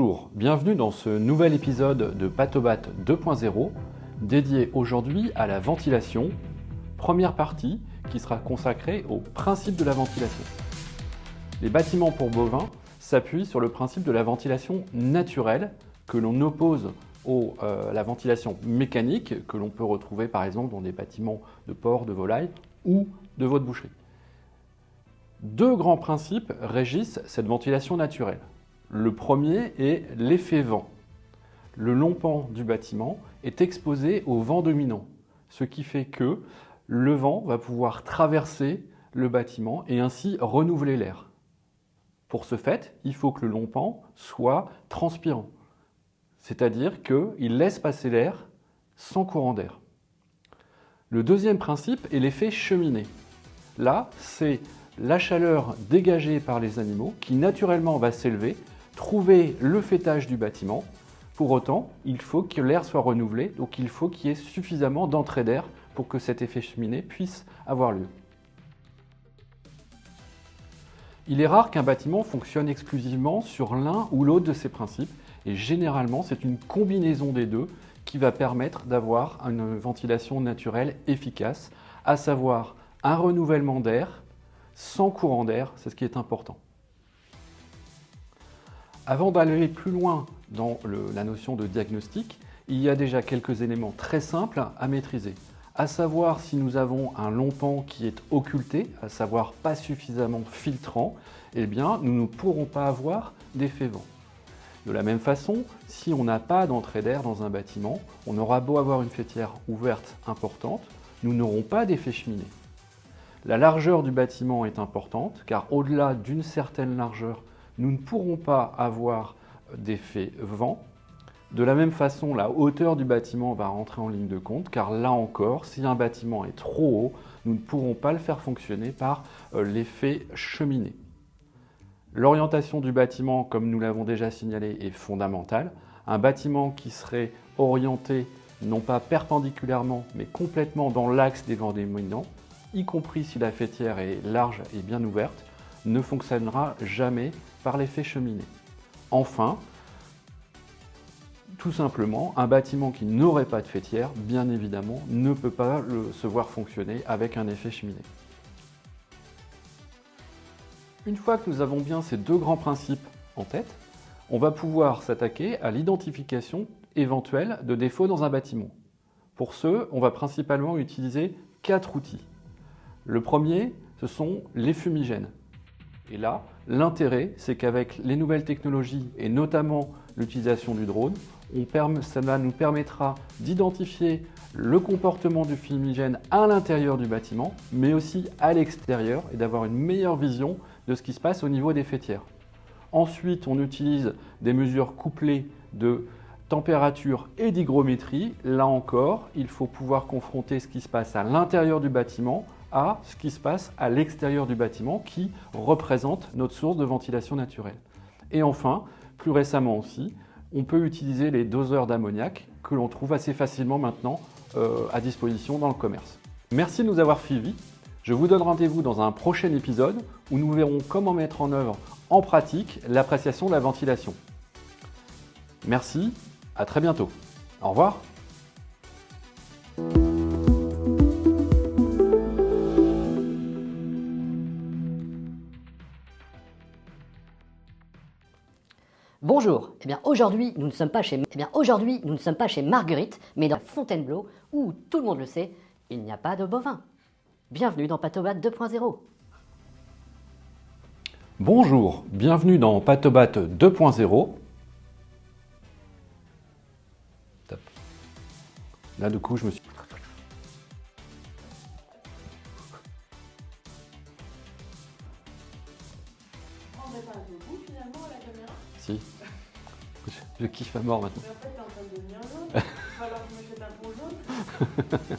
Bonjour, bienvenue dans ce nouvel épisode de Patobat 2.0 dédié aujourd'hui à la ventilation, première partie qui sera consacrée au principe de la ventilation. Les bâtiments pour bovins s'appuient sur le principe de la ventilation naturelle que l'on oppose à la ventilation mécanique que l'on peut retrouver par exemple dans des bâtiments de porcs, de volailles ou de veau de boucherie. Deux grands principes régissent cette ventilation naturelle. Le premier est l'effet vent. Le long pan du bâtiment est exposé au vent dominant, ce qui fait que le vent va pouvoir traverser le bâtiment et ainsi renouveler l'air. Pour ce fait, il faut que le long pan soit transpirant, c'est-à-dire qu'il laisse passer l'air sans courant d'air. Le deuxième principe est l'effet cheminée. Là, c'est la chaleur dégagée par les animaux qui naturellement va s'élever, trouver le faîtage du bâtiment. Pour autant, il faut que l'air soit renouvelé, donc il faut qu'il y ait suffisamment d'entrée d'air pour que cet effet cheminée puisse avoir lieu. Il est rare qu'un bâtiment fonctionne exclusivement sur l'un ou l'autre de ces principes, et généralement c'est une combinaison des deux qui va permettre d'avoir une ventilation naturelle efficace, à savoir un renouvellement d'air sans courant d'air, c'est ce qui est important. Avant d'aller plus loin dans la notion de diagnostic, il y a déjà quelques éléments très simples à maîtriser. À savoir si nous avons un long pan qui est occulté, à savoir pas suffisamment filtrant, eh bien nous ne pourrons pas avoir d'effet vent. De la même façon, si on n'a pas d'entrée d'air dans un bâtiment, on aura beau avoir une faîtière ouverte importante, nous n'aurons pas d'effet cheminée. La largeur du bâtiment est importante car au-delà d'une certaine largeur, nous ne pourrons pas avoir d'effet vent. De la même façon, la hauteur du bâtiment va rentrer en ligne de compte car là encore, si un bâtiment est trop haut, nous ne pourrons pas le faire fonctionner par l'effet cheminée. L'orientation du bâtiment, comme nous l'avons déjà signalé, est fondamentale. Un bâtiment qui serait orienté non pas perpendiculairement mais complètement dans l'axe des vents dominants, y compris si la faîtière est large et bien ouverte, ne fonctionnera jamais par l'effet cheminée. Enfin, tout simplement, un bâtiment qui n'aurait pas de faîtière, bien évidemment, ne peut pas se voir fonctionner avec un effet cheminée. Une fois que nous avons bien ces deux grands principes en tête, on va pouvoir s'attaquer à l'identification éventuelle de défauts dans un bâtiment. Pour ce, on va principalement utiliser 4 outils. Le premier, ce sont les fumigènes. Et là, l'intérêt, c'est qu'avec les nouvelles technologies, et notamment l'utilisation du drone, cela nous permettra d'identifier le comportement du fumigène à l'intérieur du bâtiment, mais aussi à l'extérieur, et d'avoir une meilleure vision de ce qui se passe au niveau des faîtières. Ensuite, on utilise des mesures couplées de température et d'hygrométrie. Là encore, il faut pouvoir confronter ce qui se passe à l'intérieur du bâtiment à ce qui se passe à l'extérieur du bâtiment qui représente notre source de ventilation naturelle. Et enfin, plus récemment aussi, on peut utiliser les doseurs d'ammoniac que l'on trouve assez facilement maintenant à disposition dans le commerce. Merci de nous avoir suivis. Je vous donne rendez-vous dans un prochain épisode où nous verrons comment mettre en œuvre en pratique l'appréciation de la ventilation. Merci, à très bientôt. Au revoir. Bonjour, aujourd'hui nous ne sommes pas chez Marguerite, mais dans Fontainebleau, où tout le monde le sait, il n'y a pas de bovins. Bienvenue dans Patobat 2.0. Bonjour, bienvenue dans Patobat 2.0. Là, du coup, je me suis... On n'est pas un debout finalement à la caméra. Si, je kiffe à mort maintenant. Mais en fait, t'es en train de devenir jaune. Il va falloir que je me jette un pont jaune.